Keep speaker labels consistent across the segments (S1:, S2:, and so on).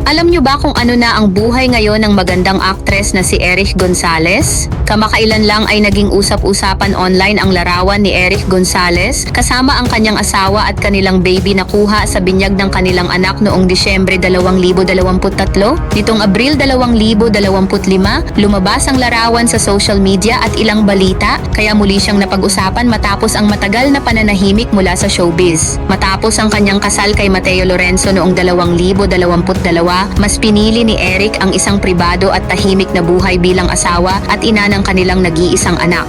S1: Alam niyo ba kung ano na ang buhay ngayon ng magandang aktres na si Eric Gonzalez? Kamakailan lang ay naging usap-usapan online ang larawan ni Eric Gonzalez kasama ang kanyang asawa at kanilang baby na kuha sa binyag ng kanilang anak noong Disyembre 2023. Nitong Abril 2025, lumabas ang larawan sa social media at ilang balita kaya muli siyang napag-usapan matapos ang matagal na pananahimik mula sa showbiz. Matapos ang kanyang kasal kay Mateo Lorenzo noong 2022, mas pinili ni Eric ang isang pribado at tahimik na buhay bilang asawa at ina ng kanilang nag-iisang anak.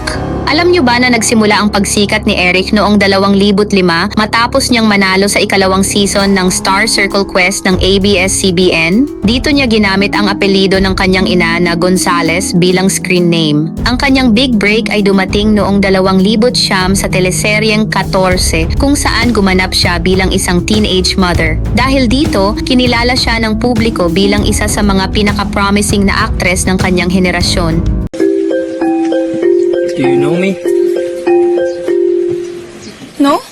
S1: Alam niyo ba na nagsimula ang pagsikat ni Eric noong 2005 matapos niyang manalo sa ikalawang season ng Star Circle Quest ng ABS-CBN? Dito niya ginamit ang apelyido ng kanyang ina na Gonzalez bilang screen name. Ang kanyang big break ay dumating noong 2009 sa teleseryeng 14 kung saan gumanap siya bilang isang teenage mother. Dahil dito, kinilala siya ng publiko bilang isa sa mga pinaka-promising na actress ng kanyang henerasyon.
S2: Do you know me?
S3: No?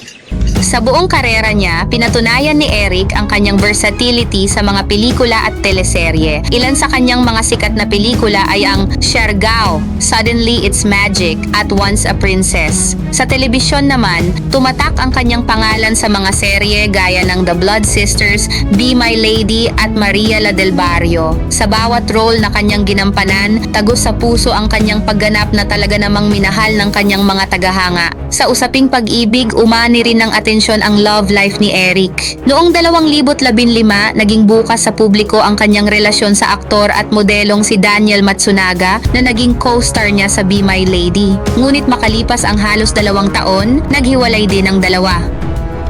S1: Sa buong karera niya, pinatunayan ni Eric ang kanyang versatility sa mga pelikula at teleserye. Ilan sa kanyang mga sikat na pelikula ay ang Siargao, Suddenly It's Magic at Once a Princess. Sa telebisyon naman, tumatak ang kanyang pangalan sa mga serye gaya ng The Blood Sisters, Be My Lady at Maria La del Barrio. Sa bawat role na kanyang ginampanan, tagos sa puso ang kanyang pagganap na talaga namang minahal ng kanyang mga tagahanga. Sa usaping pag-ibig, umani rin ng atensyon ang love life ni Eric. Noong 2015, naging bukas sa publiko ang kanyang relasyon sa aktor at modelong si Daniel Matsunaga na naging co-star niya sa Be My Lady. Ngunit makalipas ang halos 2 taon, naghiwalay din ang dalawa.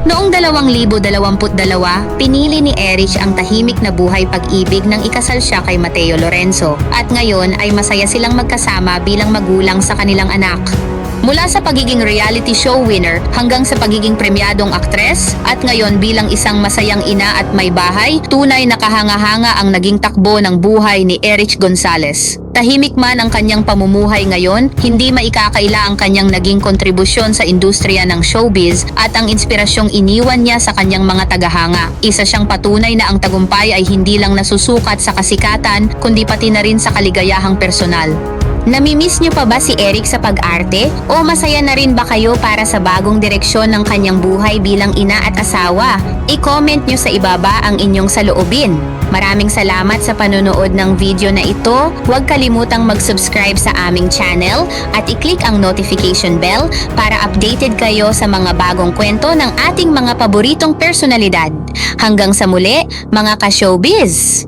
S1: Noong 2022, pinili ni Eric ang tahimik na buhay pag-ibig nang ikasal siya kay Mateo Lorenzo at ngayon ay masaya silang magkasama bilang magulang sa kanilang anak. Mula sa pagiging reality show winner hanggang sa pagiging premyadong aktres at ngayon bilang isang masayang ina at may bahay, tunay na kahanga-hanga ang naging takbo ng buhay ni Eric Gonzalez. Tahimik man ang kanyang pamumuhay ngayon, hindi maikakaila ang kanyang naging kontribusyon sa industriya ng showbiz at ang inspirasyong iniwan niya sa kanyang mga tagahanga. Isa siyang patunay na ang tagumpay ay hindi lang nasusukat sa kasikatan kundi pati na rin sa kaligayahang personal. Namimiss niyo pa ba si Eric sa pag-arte? O masaya na rin ba kayo para sa bagong direksyon ng kanyang buhay bilang ina at asawa? I-comment niyo sa ibaba ang inyong saloobin. Maraming salamat sa panonood ng video na ito. Huwag kalimutang mag-subscribe sa aming channel at i-click ang notification bell para updated kayo sa mga bagong kwento ng ating mga paboritong personalidad. Hanggang sa muli, mga ka-showbiz!